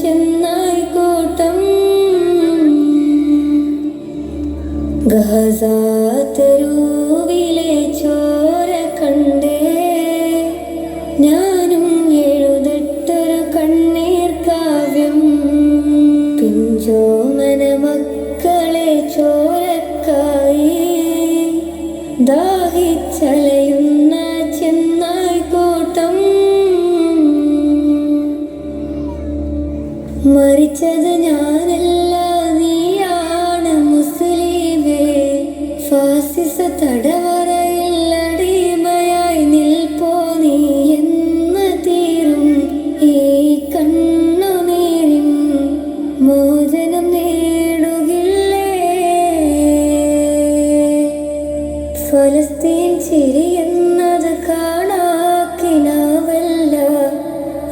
ചെന്നായി കൂട്ടം ഗസ തെരുവിലെ ചോര കണ്ടേ ഞാനും എഴുതട്ടൊരു കണ്ണീർ കാവ്യം പിഞ്ചോമന മക്കളെ ചോരക്കായി ദാഹിച്ചലയുന്ന ചെന്നായി കൂട്ടം മരിച്ചത് ഞാനല്ല നീയാണ് മുസ്ലിമേ ഫാസിസ തടവറയിൽ അടിമയായി നിൽപ്പോ നീ എന്ന് തീരും ഈ കണ്ണുനീരിൻ മോചനം നേടുകില്ലേ ഫലസ്തീൻ ചിരിയെന്നത് കാണാക്കിനാവല്ല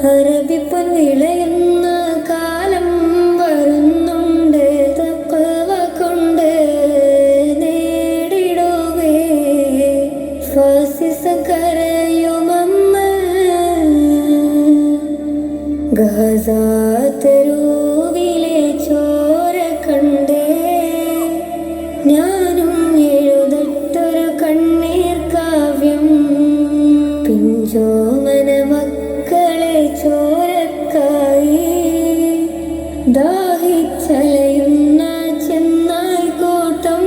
അറബിപ്പൊൻ വിളയുന്ന കാലം വരുന്നുണ്ട് തഖ്വ കൊണ്ട് നേടിടുകേ ഫാസിസം കരയുമെന്ന് ഗസ തെരുവിലെ ചോര കണ്ടേ ഞാനും എഴുതട്ടൊരു കണ്ണീർ കാവ്യം പിഞ്ചോമന മക്കളെ ചോരക്കായി ദാഹിച്ചലയുന്ന ചെന്നായി കൂട്ടം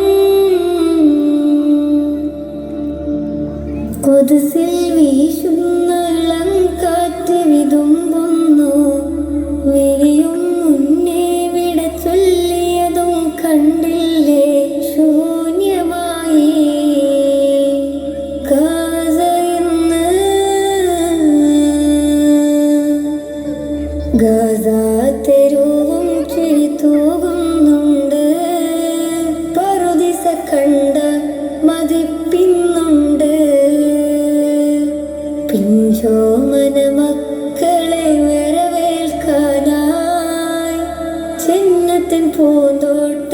കൊതുസിൽ വീശുന്ന ഇളങ്കാറ്റ് വിതുമ്പുന്നു വിരിയും മുന്നേ വിട ചൊല്ലിയതും കണ്ടില്ലേ ശൂന്യമായി ഗസ ഇന്ന് ഗസ തെരുവും ചിരി തൂകുന്നുണ്ട് പറുദിസ കണ്ട മതിപ്പിന്നുണ്ട് പിഞ്ചോമന മക്കളെ വരവേൽക്കാനായി ചിഹ്നത്തിൻ പൂന്തോട്ടം